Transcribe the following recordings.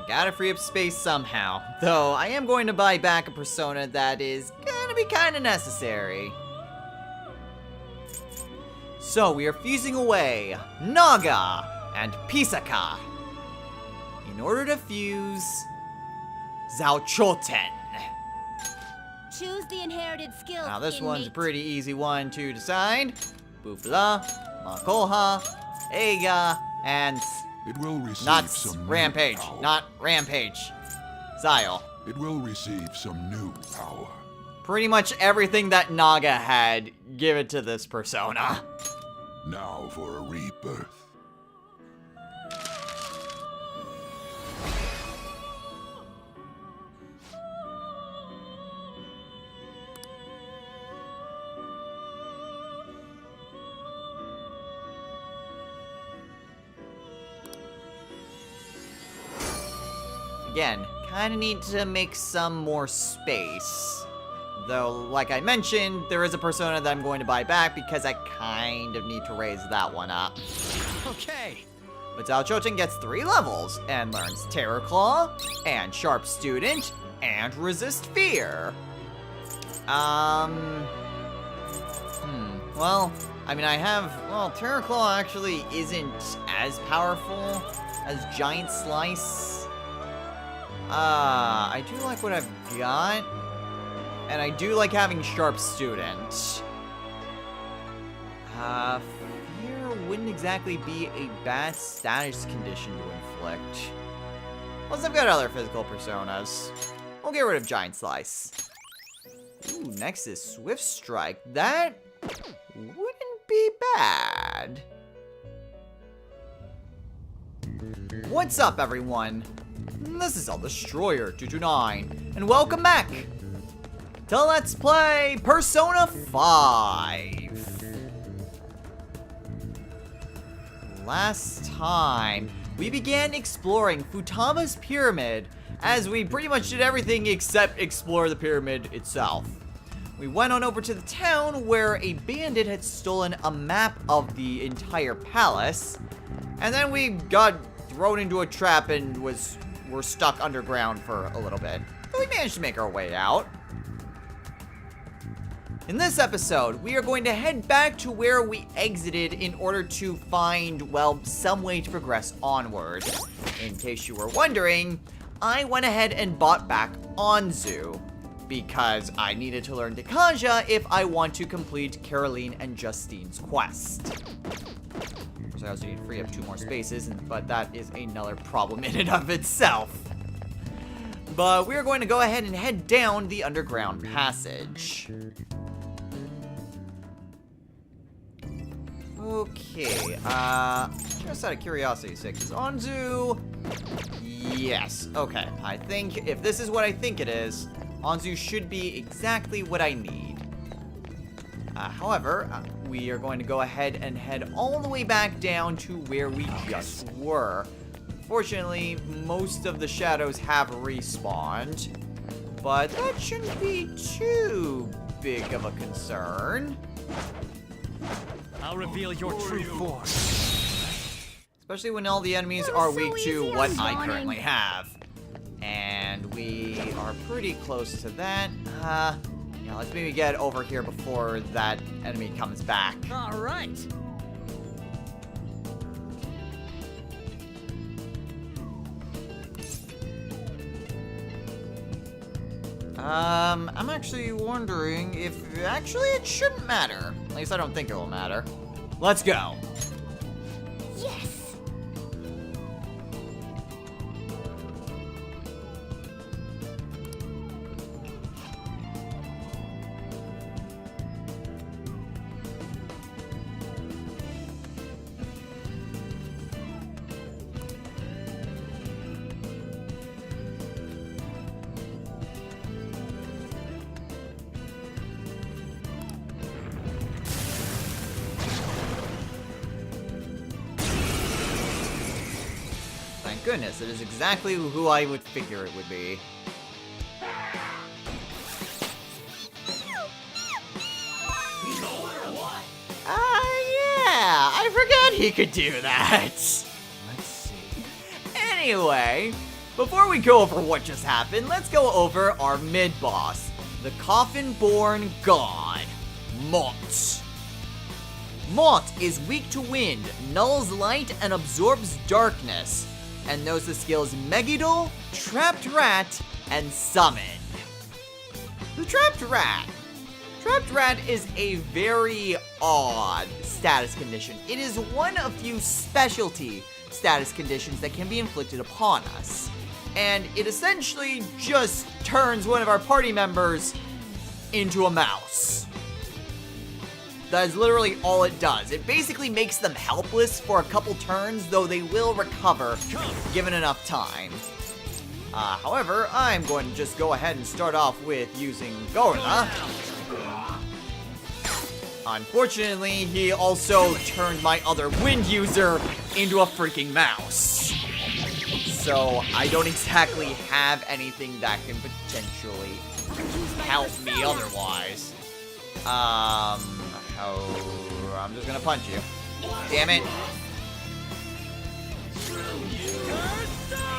I gotta free up space somehow. Though, I am going to buy back a persona that is gonna be kinda necessary. So, we are fusing away Naga and Pisaka in order to fuse Zhao Choten. Choose the inherited skills. Now, this one's a innate. pretty easy one to decide. Bufala, Makoha, Eiga, and It will receive not some new Rampage. power. Not Rampage. Zyle. It will receive some new power. Pretty much everything that Naga had, give it to this persona. Now for a rebirth. Again, kinda need to make some more space. Though, like I mentioned, there is a persona that I'm going to buy back because I kind of need to raise that one up. Okay. But Zhao Choten gets 3 levels and learns Terror Claw, and Sharp Student, and Resist Fear. Well, I mean, Terror Claw actually isn't as powerful as Giant Slice. I do like what I've got, and I do like having Sharp Student. Fear wouldn't exactly be a bad status condition to inflict. Plus, I've got other physical personas. We'll get rid of Giant Slice. Ooh, next is Swift Strike. That wouldn't be bad. What's up, everyone? This is El Destroyer 229, and welcome back to Let's Play Persona 5. Last time, we began exploring Futaba's pyramid, as we pretty much did everything except explore the pyramid itself. We went on over to the town where a bandit had stolen a map of the entire palace, and then we got thrown into a trap and were stuck underground for a little bit. But we managed to make our way out. In this episode, we are going to head back to where we exited in order to find, well, some way to progress onward. In case you were wondering, I went ahead and bought back Anzu, because I needed to learn Dekaja if I want to complete Caroline and Justine's quest. So I also need to free up 2 more spaces, but that is another problem in and of itself. But we're going to go ahead and head down the underground passage. Okay, just out of curiosity, 6 is Anzu. Yes, okay. I think if this is what I think it is, Anzu should be exactly what I need. However, we are going to go ahead and head all the way back down to where we just were. Fortunately, most of the shadows have respawned, but that shouldn't be too big of a concern. I'll reveal your true form. Especially when all the enemies are weak to what I currently have. And we are pretty close to that. Yeah, let's maybe get over here before that enemy comes back. All right. I'm actually wondering if actually it shouldn't matter. At least I don't think it will matter. Let's go. Yes. Thank goodness, it is exactly who I would figure it would be. Yeah, I forgot he could do that. Let's see. Anyway, Before we go over what just happened, let's go over our mid-boss, the Coffin-born god, Mott. Mott is weak to wind, nulls light, and absorbs darkness, and knows the skills Megiddo, Trapped Rat, and Summon. The Trapped Rat. Trapped Rat is a very odd status condition. It is one of few specialty status conditions that can be inflicted upon us. And it essentially just turns one of our party members into a mouse. That is literally all it does. It basically makes them helpless for a couple turns, though they will recover given enough time. However, I'm going to just go ahead and start off with using Gorla. Unfortunately, he also turned my other wind user into a freaking mouse. So I don't exactly have anything that can potentially help me otherwise. I'm just gonna punch you. Damn it.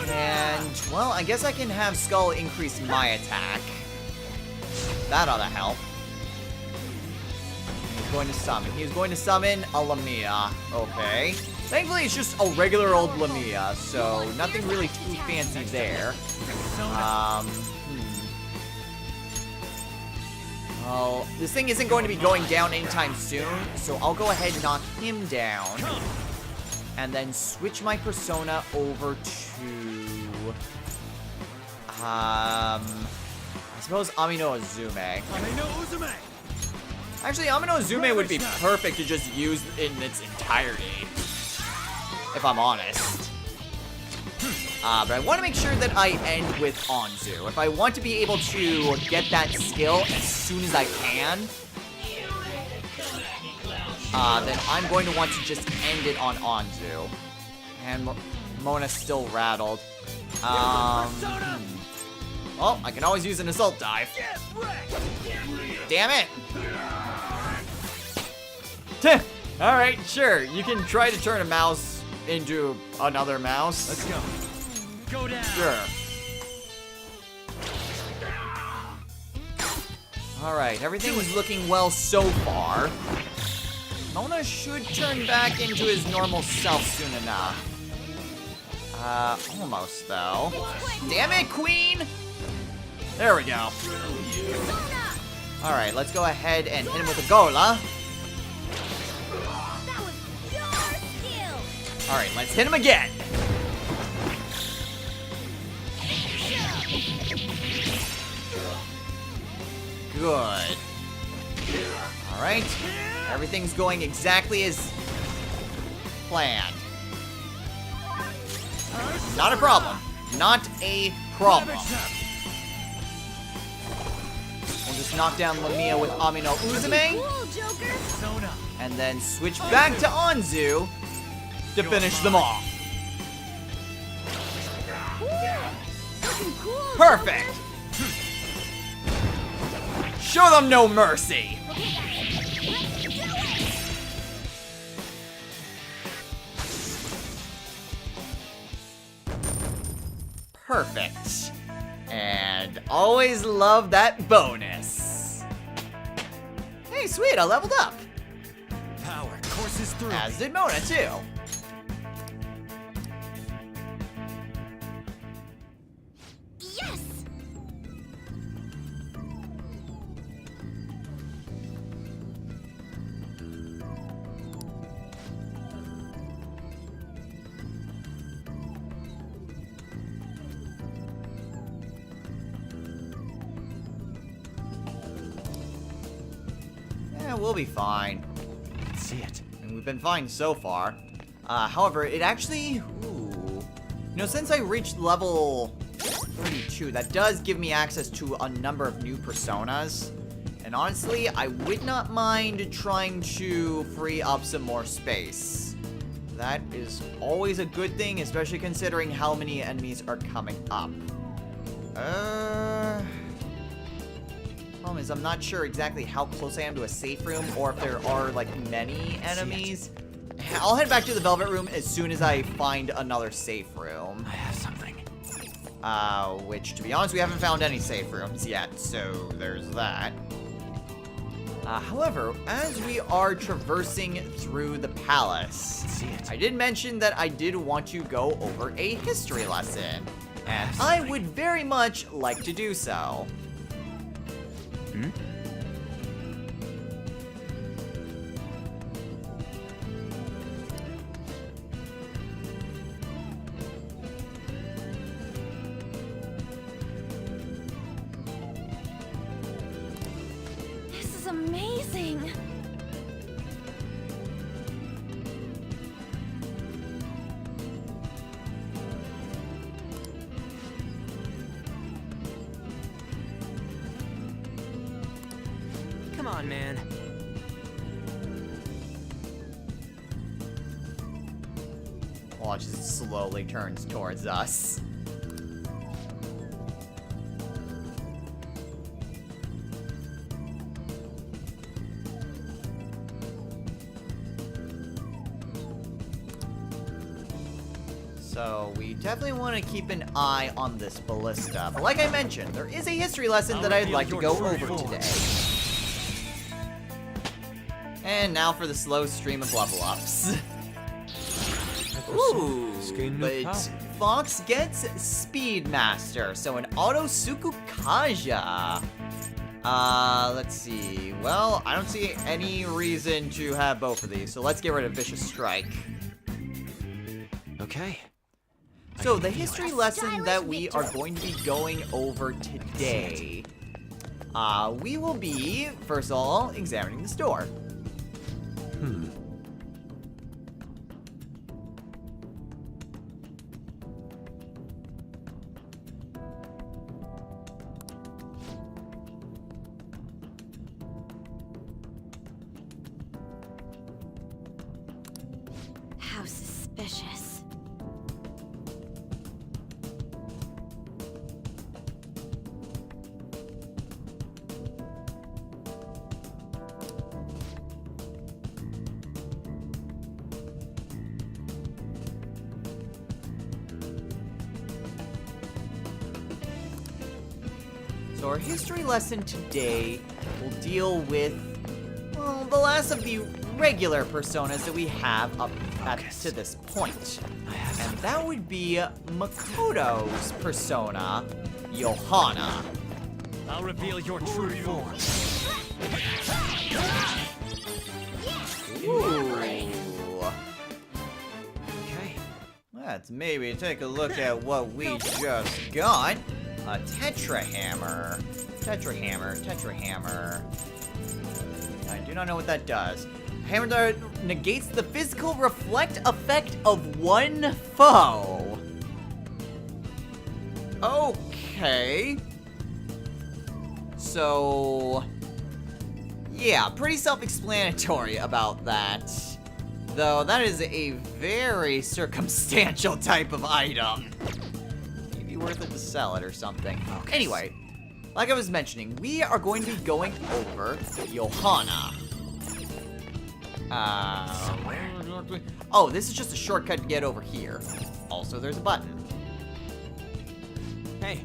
And, well, I guess I can have Skull increase my attack. That ought to help. He's going to summon. He's going to summon a Lamia. Okay. Thankfully, it's just a regular old Lamia, so nothing really too fancy there. Well, this thing isn't going to be going down anytime soon, so I'll go ahead and knock him down. And then switch my persona over to... I suppose Amino Uzume. Actually, Amino Uzume would be perfect to just use in its entirety, if I'm honest. But I want to make sure that I end with Anzu. If I want to be able to get that skill as soon as I can, then I'm going to want to just end it on Anzu. And Mona's still rattled. Oh, I can always use an assault dive. Damn it! Alright, sure. You can try to turn a mouse into another mouse. Let's go. Go down. Sure. Alright, everything is looking well so far. Mona should turn back into his normal self soon enough. Almost though. Damn it, Queen! There we go. Alright, let's go ahead and hit him with a Gorla. That was pure skill. Alright, let's hit him again. Good. Alright. Everything's going exactly as planned. Not a problem. Not a problem. We'll just knock down Lamia with Amino Uzume. Cool, Joker. And then switch back to Anzu to finish them off. Looking cool. Perfect. Show them no mercy. Perfect. And always love that bonus. Hey, sweet, I leveled up. Power courses through. As did Mona, too. Yes. Yeah, we'll be fine. See it. And we've been fine so far. However, it actually... Ooh. You know, since I reached level 32, that does give me access to a number of new personas. And honestly, I would not mind trying to free up some more space. That is always a good thing, especially considering how many enemies are coming up. Problem is, I'm not sure exactly how close I am to a safe room, or if there are, like, many enemies. I'll head back to the Velvet Room as soon as I find another safe room. I have something. Which, to be honest, we haven't found any safe rooms yet, so there's that. However, as we are traversing through the palace, I did mention that I did want to go over a history lesson, and I would very much like to do so. This is amazing. Come on, man. Watch as it slowly turns towards us. So we definitely want to keep an eye on this ballista. But like I mentioned, there is a history lesson that I'd like to go over today. And now for the slow stream of level ups. Ooh, but Fox gets Speedmaster, so an Auto Sukukaja. Let's see. Well, I don't see any reason to have both of these, so let's get rid of Vicious Strike. Okay. So the history lesson that we are going to be going over today, we will be, first of all, examining the store. How suspicious. So our history lesson today will deal with, well, the last of the regular personas that we have up to this point. And that would be Makoto's persona, Johanna. I'll reveal your true form. Ooh. Okay. Let's maybe take a look at what we just got. A Tetra Hammer. Tetra Hammer. Tetra Hammer. I do not know what that does. Hammer that negates the physical reflect effect of one foe. Okay. So, yeah, pretty self-explanatory about that. Though that is a very circumstantial type of item. Maybe worth it to sell it or something. Anyway, like I was mentioning, we are going to be going over Johanna. Somewhere. Oh, this is just a shortcut to get over here. Also, there's a button. Hey.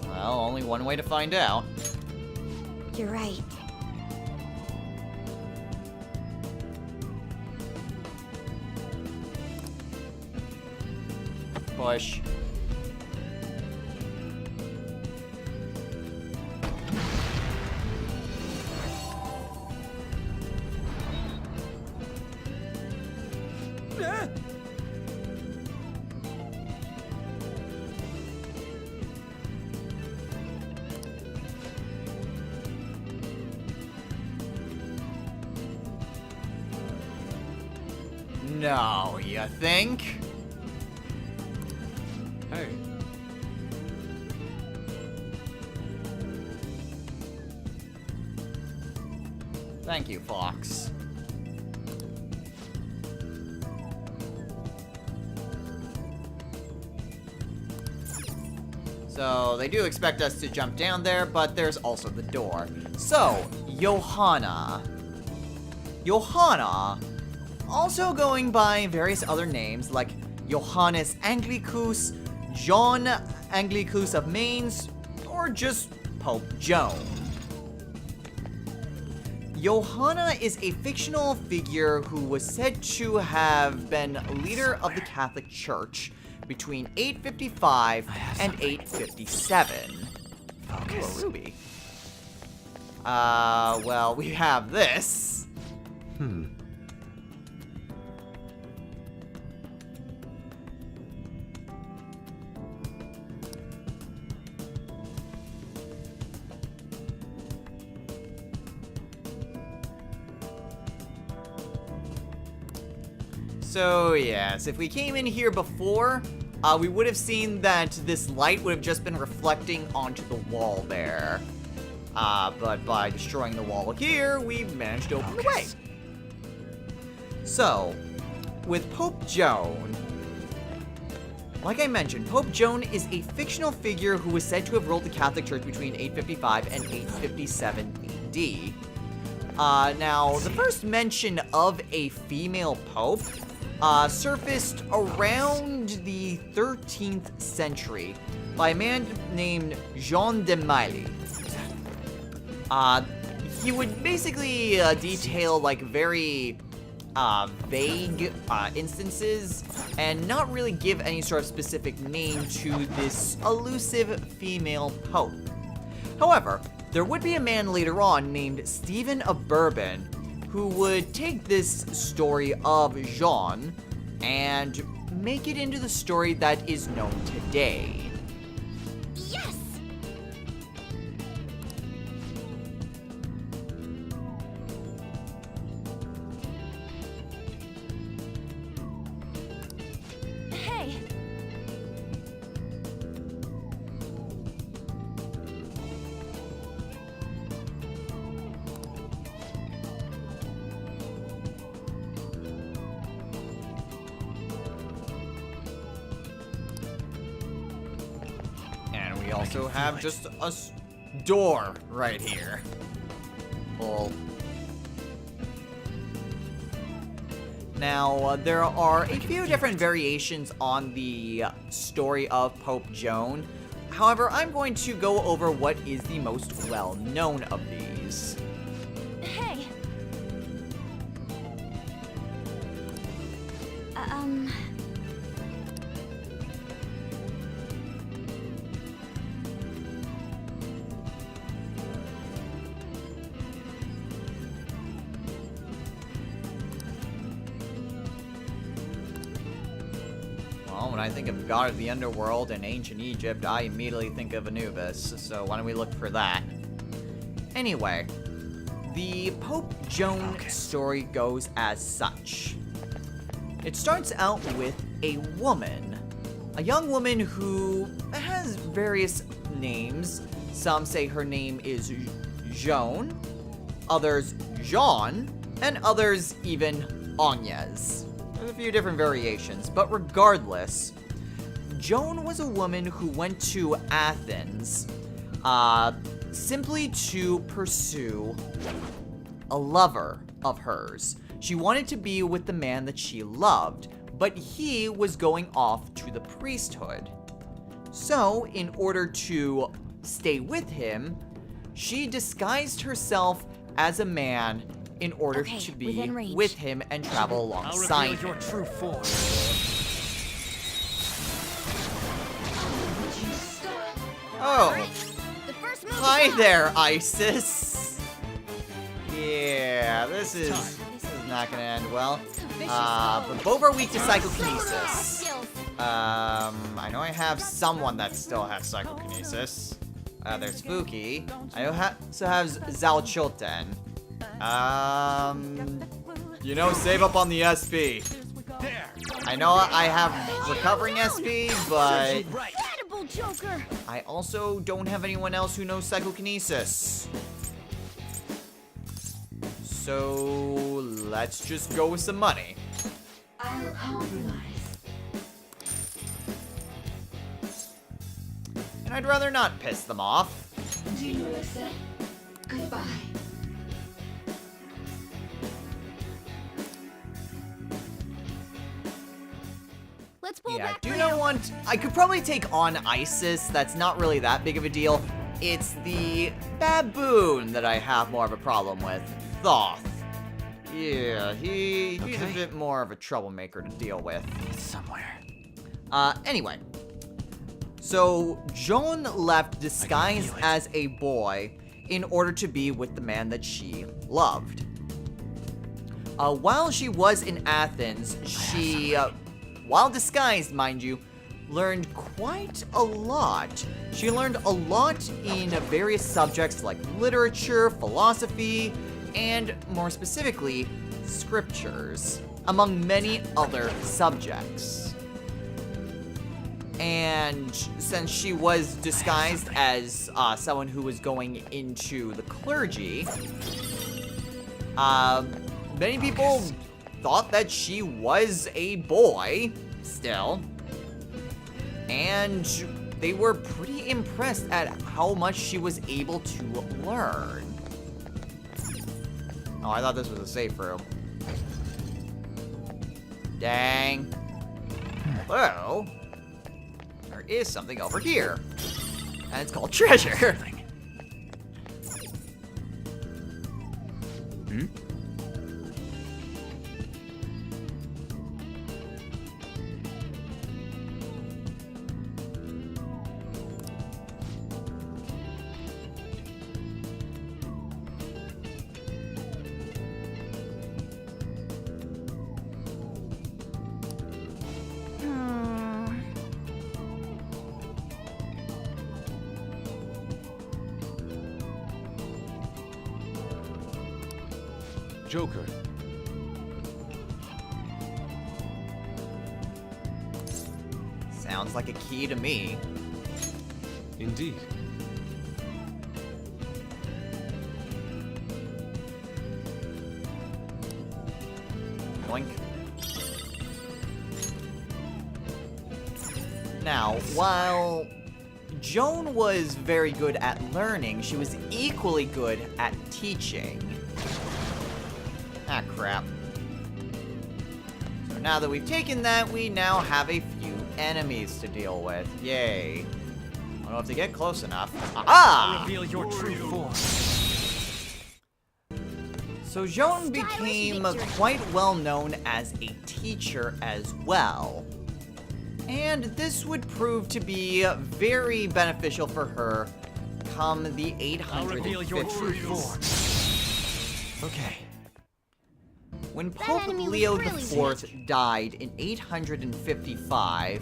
Well, only one way to find out. You're right. Push. No, you think? Hey. Thank you, Fox. So they do expect us to jump down there, but there's also the door. So, Johanna. Johanna, also going by various other names like Johannes Anglicus, John Anglicus of Mainz, or just Pope Joan. Johanna is a fictional figure who was said to have been leader of the Catholic Church between 855 and 857. Focus. Ooh, a ruby. Well, we have this. So yes, if we came in here before, we would have seen that this light would have just been reflecting onto the wall there. But by destroying the wall here, we managed to open the way. So, with Pope Joan, like I mentioned, Pope Joan is a fictional figure who was said to have ruled the Catholic Church between 855 and 857 AD. Now, the first mention of a female pope surfaced around the 13th century by a man named Jean de Mailly. He would basically detail like very vague instances and not really give any sort of specific name to this elusive female pope. However, there would be a man later on named Stephen of Bourbon who would take this story of Jean and make it into the story that is known today. Yes! Hey! And we also have just a door right here. Pull. Now, there are a few different variations on the story of Pope Joan. However, I'm going to go over what is the most well-known of these. Hey! Well, when I think of God of the Underworld and ancient Egypt, I immediately think of Anubis, so why don't we look for that? Anyway, the Pope Joan story goes as such. It starts out with a woman. A young woman who has various names. Some say her name is Joan, others Jean, and others even Agnes. There's a few different variations, but regardless, Joan was a woman who went to Athens simply to pursue a lover of hers. She wanted to be with the man that she loved, but he was going off to the priesthood. So, in order to stay with him, she disguised herself as a man in order Okay, to be within range. with him and travel I'll alongside reveal your him. true form. Oh, The first move hi is out. there, Isis. Yeah, this is not gonna end well. But both are weak to psychokinesis. Skills. I know I have someone that still has psychokinesis. There's Fuki. I also have Zalchoten. You know, save up on the SP. There. I know I have recovering SP, but Right. Incredible Joker. I also don't have anyone else who knows psychokinesis. So let's just go with some money. I'll compromise. And and I'd rather not piss them off. Goodbye. Let's pull Yeah, I back do for not you. want... I could probably take on Isis. That's not really that big of a deal. It's the baboon that I have more of a problem with. Thoth. Yeah, he's a Okay. bit more of a troublemaker to deal with. It's somewhere. Anyway. So, Joan left disguised feel it. as a boy in order to be with the man that she loved. While she was in Athens, she, while disguised, mind you, learned quite a lot. She learned a lot in various subjects like literature, philosophy, and more specifically, scriptures, among many other subjects. And since she was disguised as someone who was going into the clergy, many people thought that she was a boy still, and they were pretty impressed at how much she was able to learn. Oh, I thought this was a safe room. Dang. Well, there is something over here, and it's called treasure. Hmm? Joker. Sounds like a key to me. Indeed. Boink. Now, while Joan was very good at learning, she was equally good at teaching. Ah, crap. So now that we've taken that, we now have a few enemies to deal with. Yay. I don't know if they get close enough. Ah! Reveal your true form. So Joan became victory. quite well known as a teacher as well. And this would prove to be very beneficial for her come the I'll reveal your true 850s. form. Okay. When That Pope enemy was Leo really IV died in 855,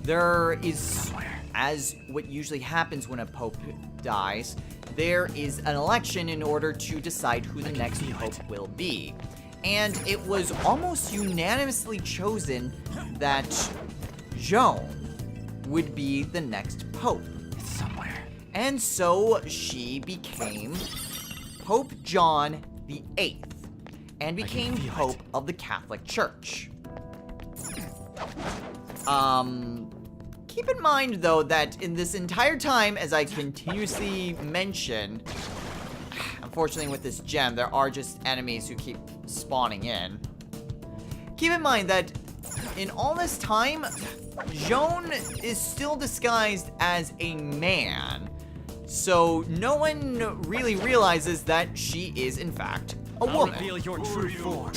there is, Somewhere. as what usually happens when a pope dies, there is an election in order to decide who the next feel pope it. will be. And it was almost unanimously chosen that Joan would be the next pope. It's somewhere. And so she became Pope John VIII and became feel it. Pope of the Catholic Church. Keep in mind though that in this entire time, as I continuously mention, unfortunately with this gem, there are just enemies who keep spawning in. Keep in mind that in all this time, Joan is still disguised as a man. So no one really realizes that she is in fact a I'll woman. reveal your true form.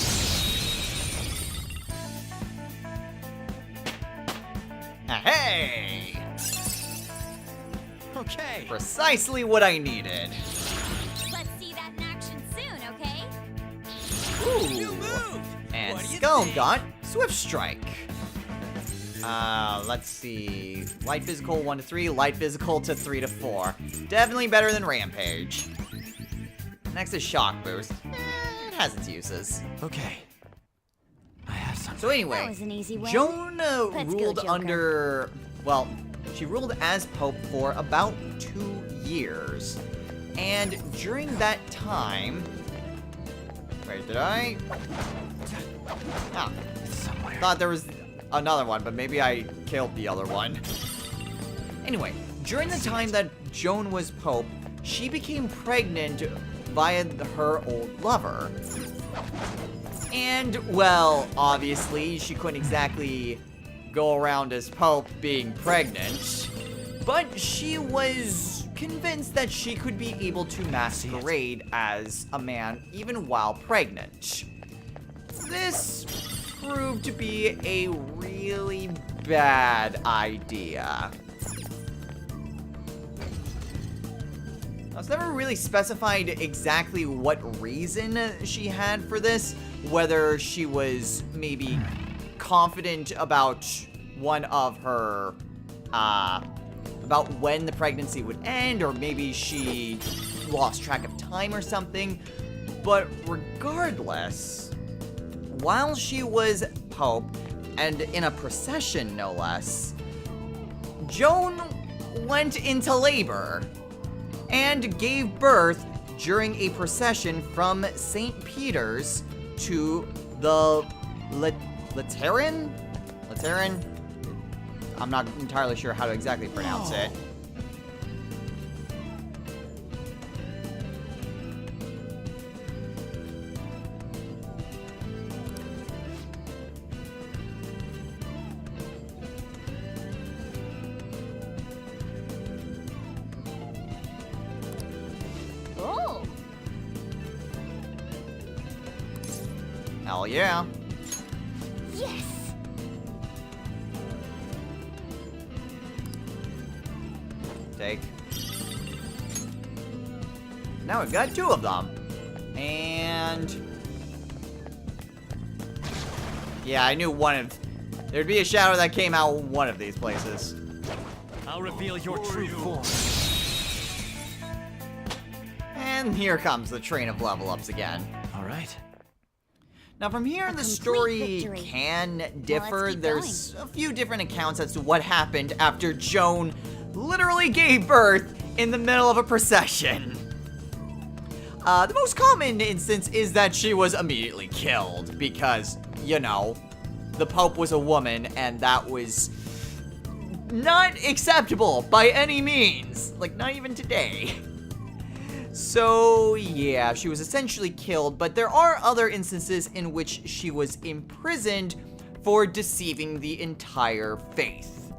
Hey! Okay. Precisely what I needed. Let's see that in action soon, okay? Ooh. And Skull got Swift Strike. Let's see. Light Physical 1 to 3, Light Physical to 3 to 4. Definitely better than Rampage. Next is Shock Boost. It has its uses. Okay. I have something. So anyway, That was an easy win. Joan Let's go, ruled Joker. under, well, she ruled as Pope for about 2 years. And during that time, wait, did I? Ah, It's somewhere. thought there was another one, but maybe I killed the other one. Anyway, During the time that Joan was Pope, she became pregnant via her old lover. And, well, obviously, she couldn't exactly go around as Pope being pregnant, but she was convinced that she could be able to masquerade as a man even while pregnant. This proved to be a really bad idea. Now, it's never really specified exactly what reason she had for this, whether she was maybe confident about one of her, about when the pregnancy would end, or maybe she lost track of time or something. But regardless, while she was Pope, and in a procession no less, Joan went into labor and gave birth during a procession from St. Peter's to the Lateran? I'm not entirely sure how to exactly pronounce it. Oh, Hell yeah. yes. Take. Now we've got two of them. And yeah, I knew there'd be a shadow that came out one of these places. I'll reveal your true form. And here comes the train of level ups again. All right. Now from here, A the complete story victory. can differ. keep There's a few different accounts as to what happened after Joan literally gave birth in the middle of a procession. The most common instance is that she was immediately killed because, you know, the Pope was a woman and that was not acceptable by any means. Like, not even today. So, yeah, she was essentially killed, but there are other instances in which she was imprisoned for deceiving the entire faith.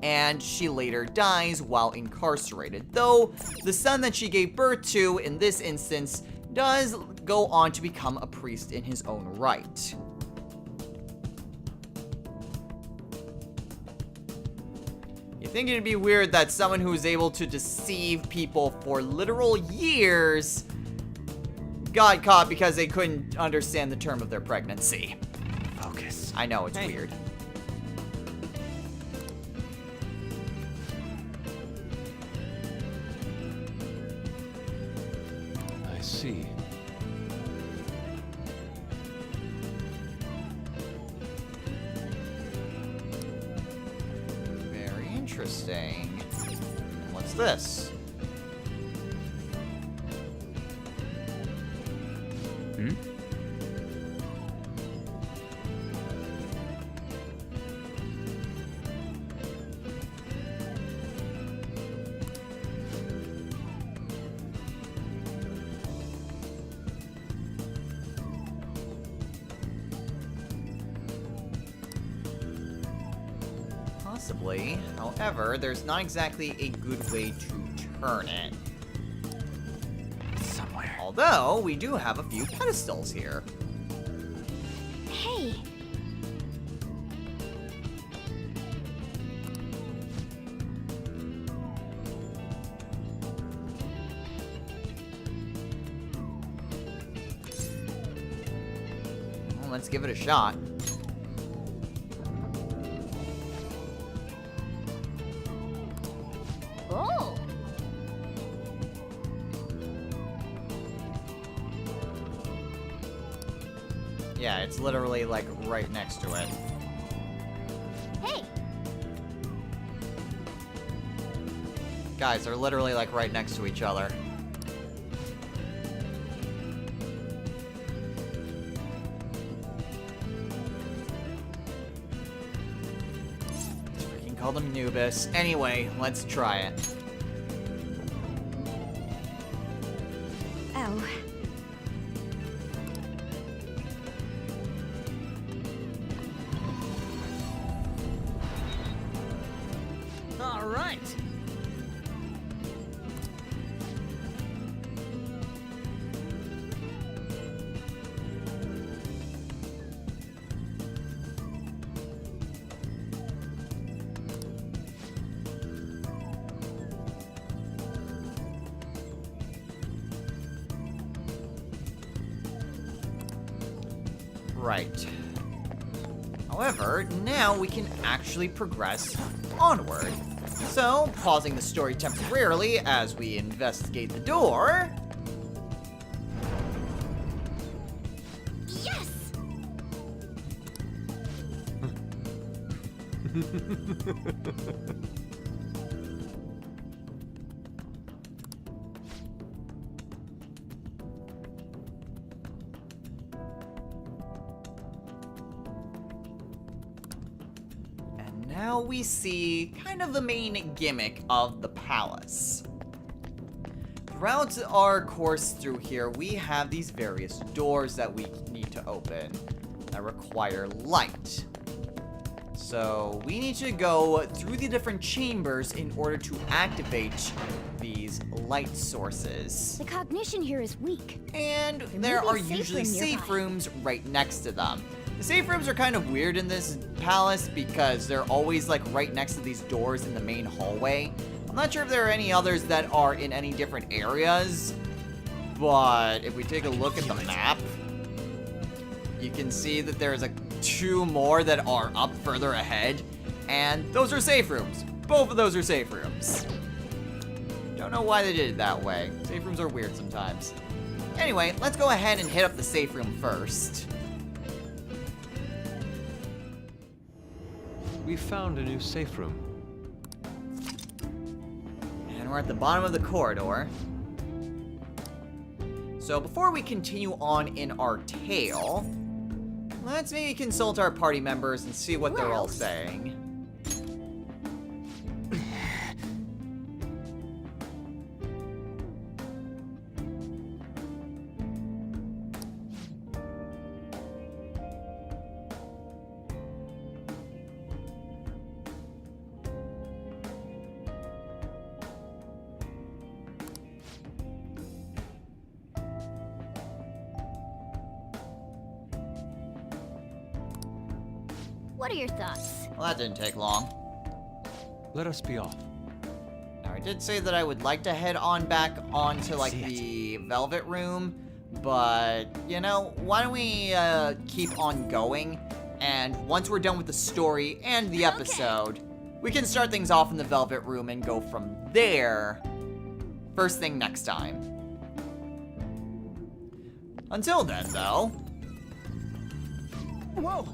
And she later dies while incarcerated, though the son that she gave birth to in this instance does go on to become a priest in his own right. You think it'd be weird that someone who is able to deceive people for literal years got caught because they couldn't understand the term of their pregnancy. Focus. I know, it's Hey. weird. I see. Very interesting. What's this? Hmm? Possibly. However, there's not exactly a good way to turn it. Somewhere. Although, we do have a few pedestals here. Hey, Well, let's give it a shot. oh, Yeah, it's literally like right next to it. hey, Guys, they're literally like right next to each other. It's freaking called Anubis. Anyway, let's try it. Oh. All right. Right. However, now we can actually progress onward. So, pausing the story temporarily as we investigate the door. Yes! And now we see kind of the main gimmick of the palace. Throughout our course through here, we have these various doors that we need to open that require light. So we need to go through the different chambers in order to activate these light sources. The cognition here is weak. And There there may be are a safe usually room safe nearby. rooms right next to them. The safe rooms are kind of weird in this palace because they're always like right next to these doors in the main hallway. I'm not sure if there are any others that are in any different areas, but if we take a look at the map, you can see that there's two more that are up further ahead, and those are safe rooms. Both of those are safe rooms. Don't know why they did it that way. Safe rooms are weird sometimes. Anyway, let's go ahead and hit up the safe room first. We found a new safe room. And we're at the bottom of the corridor. So before we continue on in our tale, let's maybe consult our party members and see what they're all Well. saying. What are your thoughts? Well, that didn't take long. Let us be off. Now, I did say that I would like to head on back onto, like, See the Velvet Room, but, you know, why don't we, keep on going, and once we're done with the story and the episode, we can start things off in the Velvet Room and go from there first thing next time. Until then, though... Whoa!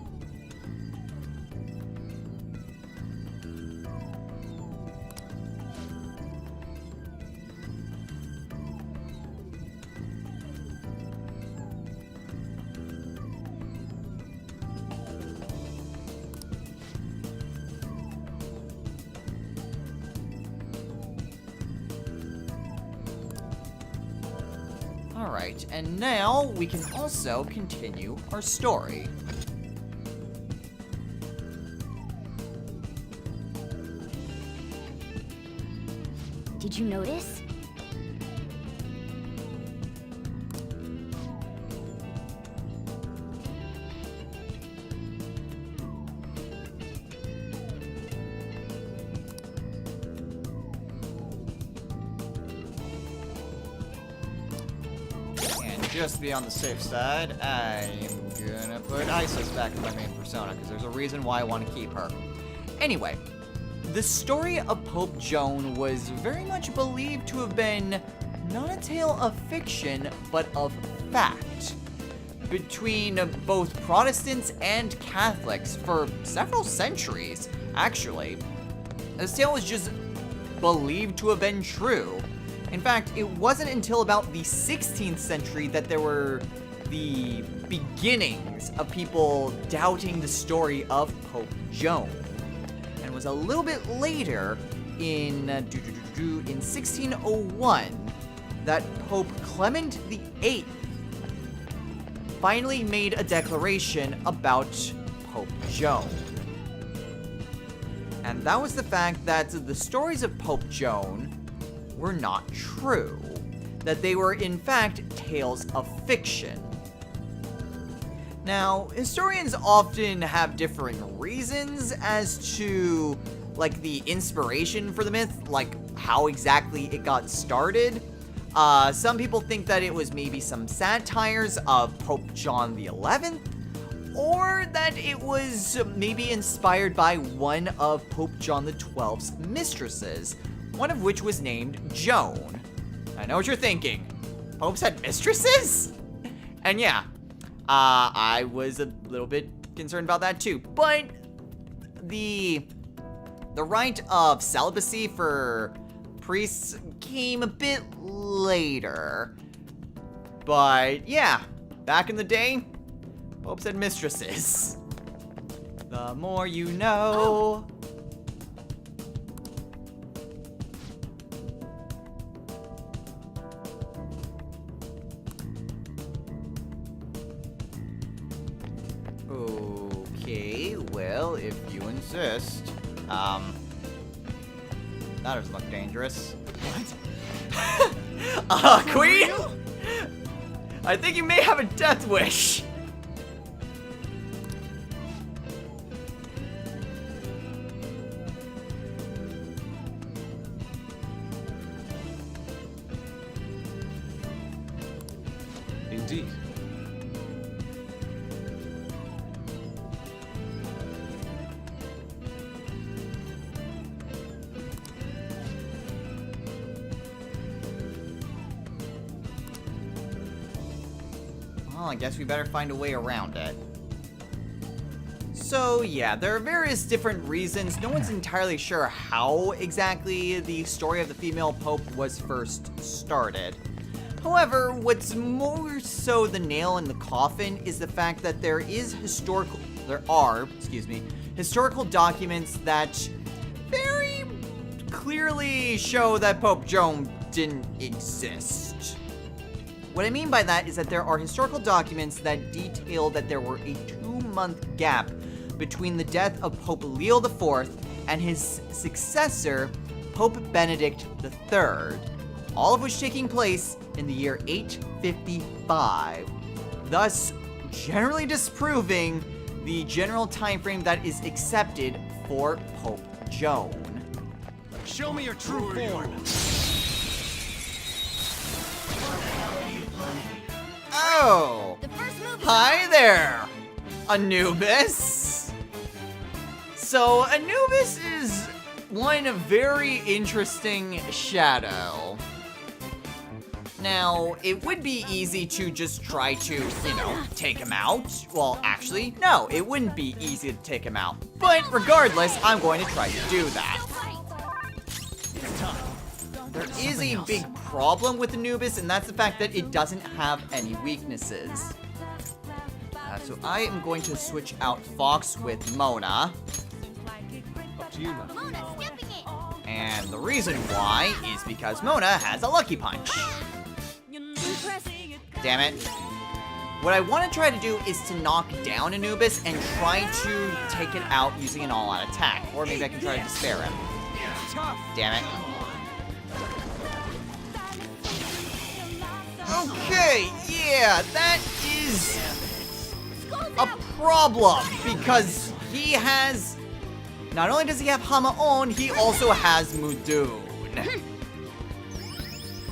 Alright, and now we can also continue our story. Did you notice? And just to be on the safe side, I am gonna put Isis back in my main persona, because there's a reason why I want to keep her. Anyway, the story of Pope Joan was very much believed to have been not a tale of fiction, but of fact, between both Protestants and Catholics for several centuries, actually. This tale was just believed to have been true. In fact, it wasn't until about the 16th century that there were the beginnings of people doubting the story of Pope Joan. And it was a little bit later in 1601 that Pope Clement VIII finally made a declaration about Pope Joan. And that was the fact that the stories of Pope Joan were not true, that they were in fact tales of fiction. Now, historians often have different reasons as to, like, the inspiration for the myth, like how exactly it got started. Some people think that it was maybe some satires of Pope John XI, or that it was maybe inspired by one of Pope John XII's mistresses, one of which was named Joan. I know what you're thinking. Popes had mistresses? And yeah, I was a little bit concerned about that too. But the rite of celibacy for priests came a bit later. But yeah, back in the day, popes had mistresses. The more you know. Okay, well, if you insist. That doesn't look dangerous. What? Queen? I think you may have a death wish. Indeed. Well, I guess we better find a way around it. So yeah, there are various different reasons. No one's entirely sure how exactly the story of the female pope was first started. However, what's more so the nail in the coffin is the fact that there are historical documents that very clearly show that Pope Joan didn't exist. What I mean by that is that there are historical documents that detail that there were a 2-month gap between the death of Pope Leo IV and his successor, Pope Benedict III, all of which taking place in the year 855, thus generally disproving the general time frame that is accepted for Pope Joan. Show me your true form. Oh! The first move is Hi there, Anubis! So, Anubis is one very interesting shadow. Now, it would be easy to just try to, take him out. Well, actually, no, it wouldn't be easy to take him out. But regardless, I'm going to try to do that. There is a big problem with Anubis, and that's the fact that it doesn't have any weaknesses. So I am going to switch out Fox with Mona. Up to you now. Mona sniffing it. And the reason why is because Mona has a Lucky Punch. Damn it. What I want to try to do is to knock down Anubis and try to take it out using an all-out attack. Or maybe I can try to despair him. Damn it. Okay, yeah, that is a problem because he has, not only does he have Hamaon, he also has Mudun.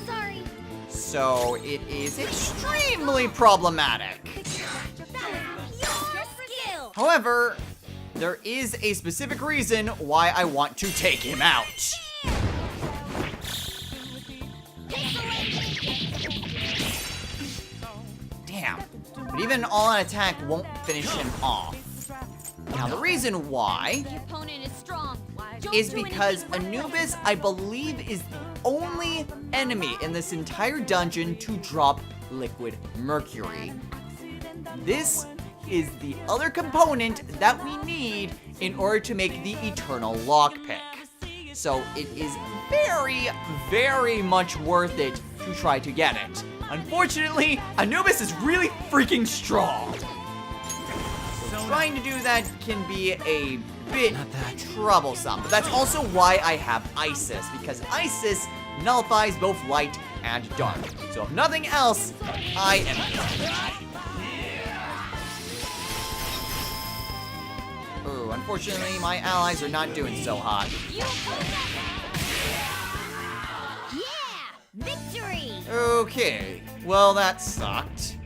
Sorry. So it is extremely problematic. That was pure skill. However, there is a specific reason why I want to take him out. Damn. But even an all-out attack won't finish him off. Now, the reason why The opponent is strong. Don't is do because anything for Anubis, I believe, is the only enemy in this entire dungeon to drop liquid mercury. This is the other component that we need in order to make the Eternal Lockpick. So it is very, very much worth it to try to get it. Unfortunately, Anubis is really freaking strong. So trying to do that can be a bit troublesome. But that's also why I have Isis, because Isis nullifies both light and dark. So if nothing else, I am done. Ooh, unfortunately, my allies are not doing so hot. You pulled that. Yeah! Victory! Okay, well that sucked.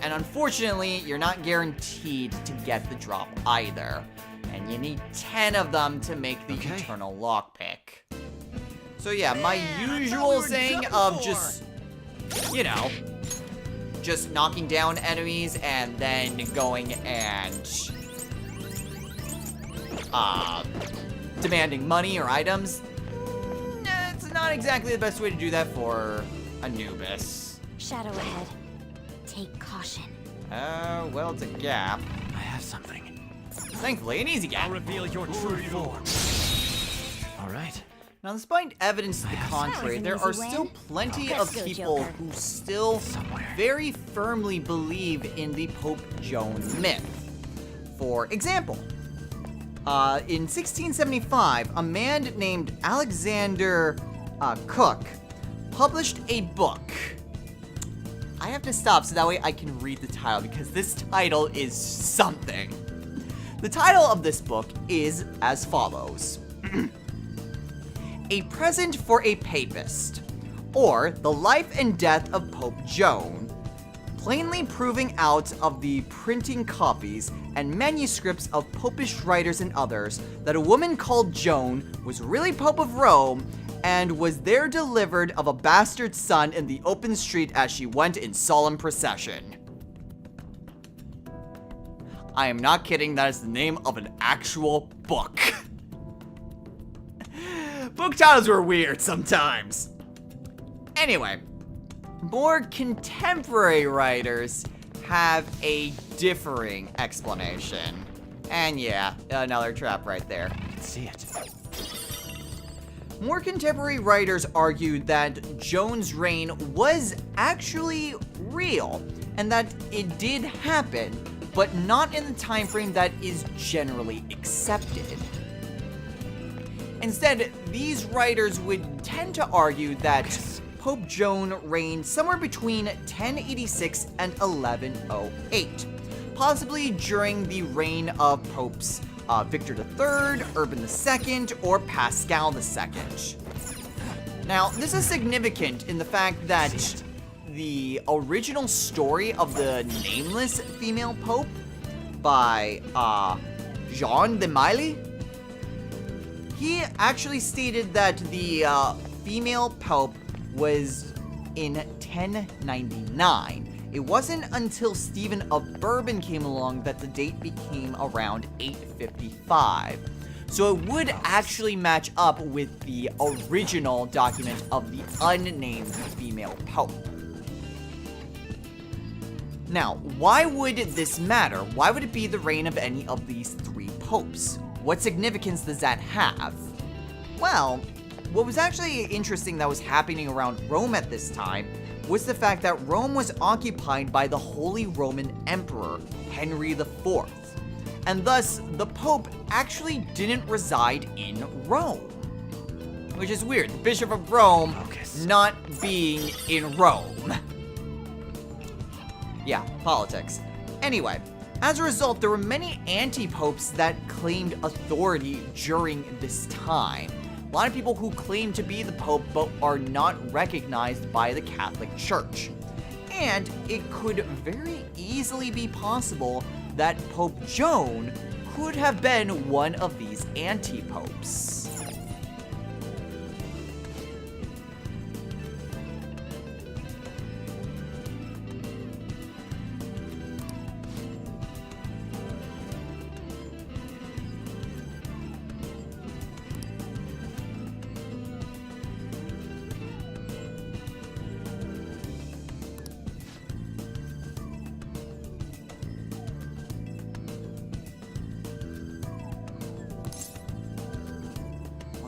And unfortunately, you're not guaranteed to get the drop either. And you need 10 of them to make the Eternal Lockpick. So yeah, my usual saying of just, you know, just knocking down enemies and then going and demanding money or items. It's not exactly the best way to do that for Anubis. Shadow ahead. Take caution. Well, it's a gap. I have something. Thankfully, an easy I'll gap. reveal your true form. All right. Now, despite evidence to the contrary, an there easy are win. still plenty Let's of go, people Joker. who still very firmly believe in the Pope Joan myth. For example, in 1675, a man named Alexander Cook published a book. I have to stop so that way I can read the title, because this title is something. The title of this book is as follows. A Present for a Papist, or The Life and Death of Pope Joan, plainly proving out of the printing copies and manuscripts of popish writers and others that a woman called Joan was really Pope of Rome and was there delivered of a bastard son in the open street as she went in solemn procession. I am not kidding, that is the name of an actual book. Book titles were weird sometimes. Anyway, more contemporary writers have a differing explanation. And yeah, another trap right there. I can see it. More contemporary writers argued that Joan's reign was actually real, and that it did happen, but not in the time frame that is generally accepted. Instead, these writers would tend to argue that Pope Joan reigned somewhere between 1086 and 1108, possibly during the reign of Popes Victor III, Urban II, or Pascal II. Now, this is significant in the fact that the original story of the nameless female pope by Jean de Mailly, he actually stated that the female pope was in 1099. It wasn't until Stephen of Bourbon came along that the date became around 855. So it would actually match up with the original document of the unnamed female pope. Now, why would this matter? Why would it be the reign of any of these three popes? What significance does that have? Well, what was actually interesting that was happening around Rome at this time was the fact that Rome was occupied by the Holy Roman Emperor, Henry IV. And thus, the Pope actually didn't reside in Rome. Which is weird, the Bishop of Rome not being in Rome. Yeah, politics. Anyway, as a result, there were many anti-popes that claimed authority during this time. A lot of people who claim to be the Pope but are not recognized by the Catholic Church. And it could very easily be possible that Pope Joan could have been one of these anti-popes.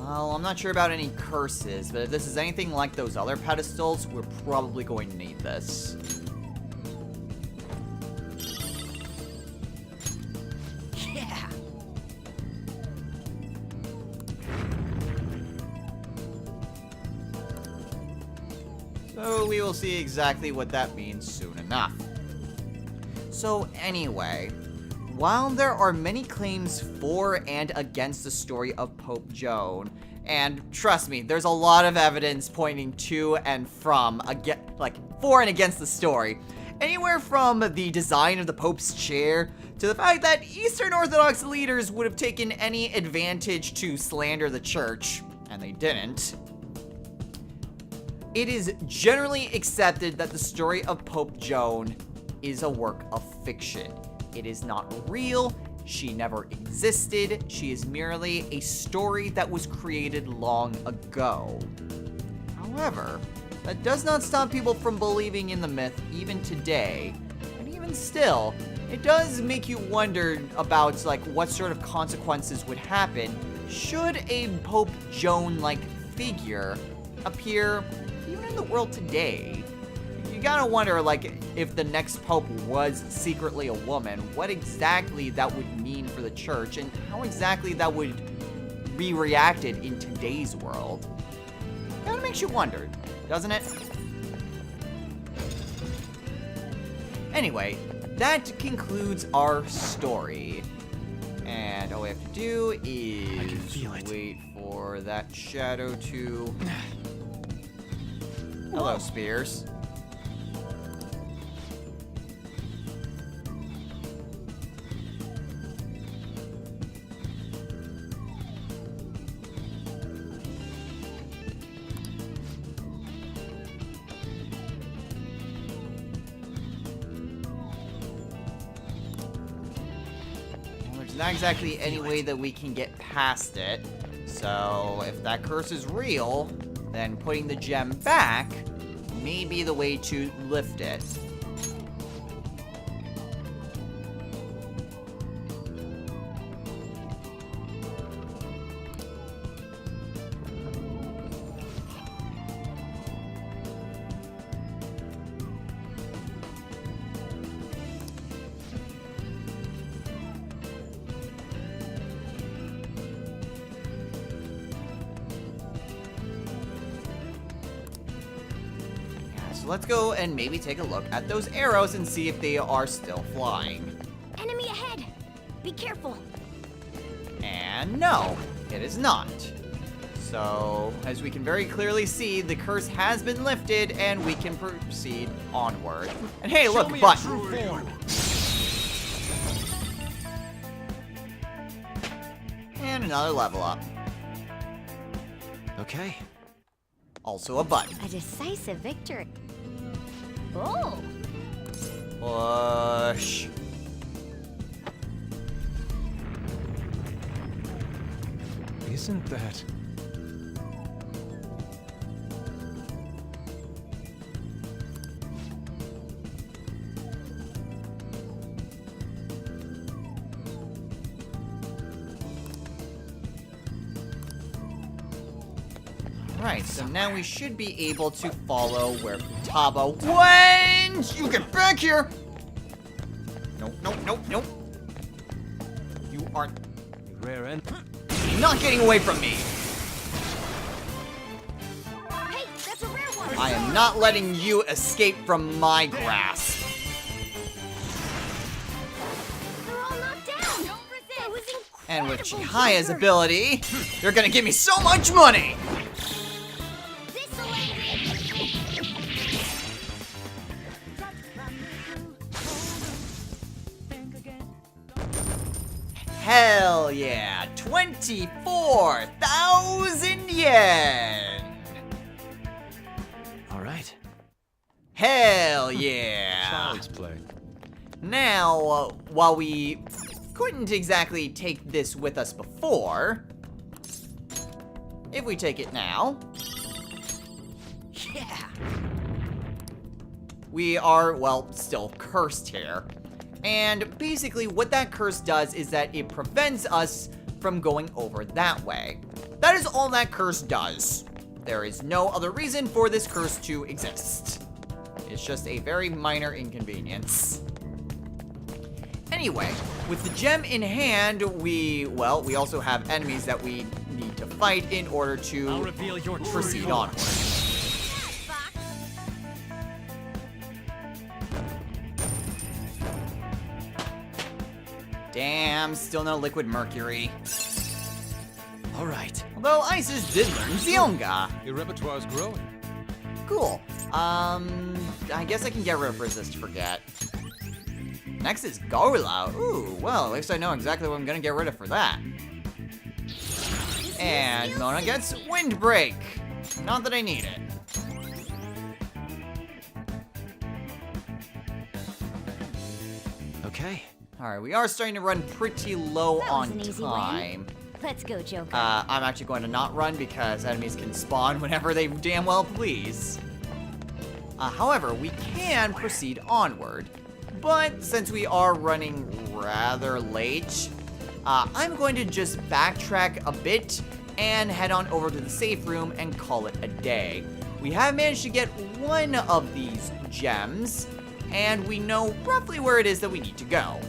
Well, I'm not sure about any curses, but if this is anything like those other pedestals, we're probably going to need this. Yeah. So we will see exactly what that means soon enough. So anyway, while there are many claims for and against the story of Pope Joan, and trust me, there's a lot of evidence pointing to and from, for and against the story, anywhere from the design of the Pope's chair to the fact that Eastern Orthodox leaders would have taken any advantage to slander the church, and they didn't. It is generally accepted that the story of Pope Joan is a work of fiction. It is not real, she never existed, she is merely a story that was created long ago. However, that does not stop people from believing in the myth even today, and even still, it does make you wonder about what sort of consequences would happen should a Pope Joan-like figure appear even in the world today. You gotta wonder, if the next pope was secretly a woman, what exactly that would mean for the church, and how exactly that would be reacted in today's world. Kinda makes you wonder, doesn't it? Anyway, that concludes our story. And all we have to do is wait for that shadow to... Hello, Spears. Not exactly any way that we can get past it. So if that curse is real, then putting the gem back may be the way to lift it. Let's go and maybe take a look at those arrows and see if they are still flying. Enemy ahead! Be careful! And no, it is not. So, as we can very clearly see, the curse has been lifted and we can proceed onward. And hey, look, a button. And another level up. Okay. Also a button. A decisive victory. Oh! Push. Isn't that... Right, so now we should be able to follow where Futaba went! You get back here! Nope, nope, nope, nope. You aren't rare end? not getting away from me! Hey, that's a rare one! I am not letting you escape from my grasp. They're all knocked down! Don't resist! That was incredible! And with Chihaya's ability, you're gonna give me so much money! This'll end it! Hell yeah! 24,000 yen! All right. Hell yeah! Child's play. Now, while we couldn't exactly take this with us before, if we take it now, yeah, we are, well, still cursed here. And basically what that curse does is that it prevents us from going over that way. That is all that curse does. There is no other reason for this curse to exist. It's just a very minor inconvenience. Anyway, with the gem in hand, we also have enemies that we need to fight in order I'll to reveal your true proceed form. onward. Fox. Damn, still no liquid mercury. All right. Although Isis did learn Zionga. Your repertoire's growing. Cool. I guess I can get rid of Resist Forget. Next is Garla. Ooh, well, at least I know exactly what I'm gonna get rid of for that. And Mona gets Windbreak. Not that I need it. Okay. Alright, we are starting to run pretty low That was on an easy win. time. Let's go, Joker. I'm actually going to not run because enemies can spawn whenever they damn well please. However, we can proceed onward. But since we are running rather late, I'm going to just backtrack a bit and head on over to the safe room and call it a day. We have managed to get one of these gems, and we know roughly where it is that we need to go.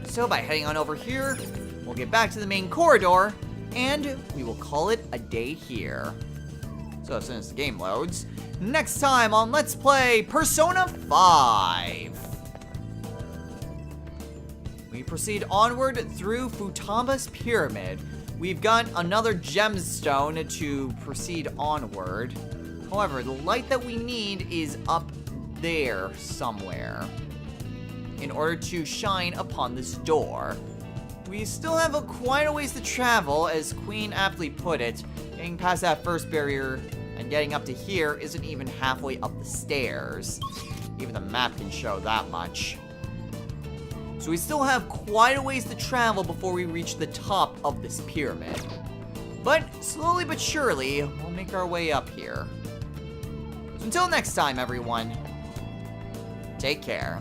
So by heading on over here, we'll get back to the main corridor, and we will call it a day here. So as soon as the game loads, next time on Let's Play Persona 5. We proceed onward through Futaba's Pyramid. We've got another gemstone to proceed onward. However, the light that we need is up there somewhere in order to shine upon this door. We still have quite a ways to travel, as Queen aptly put it. Getting past that first barrier and getting up to here isn't even halfway up the stairs. Even the map can show that much. So we still have quite a ways to travel before we reach the top of this pyramid. But slowly but surely, we'll make our way up here. So until next time, everyone, take care.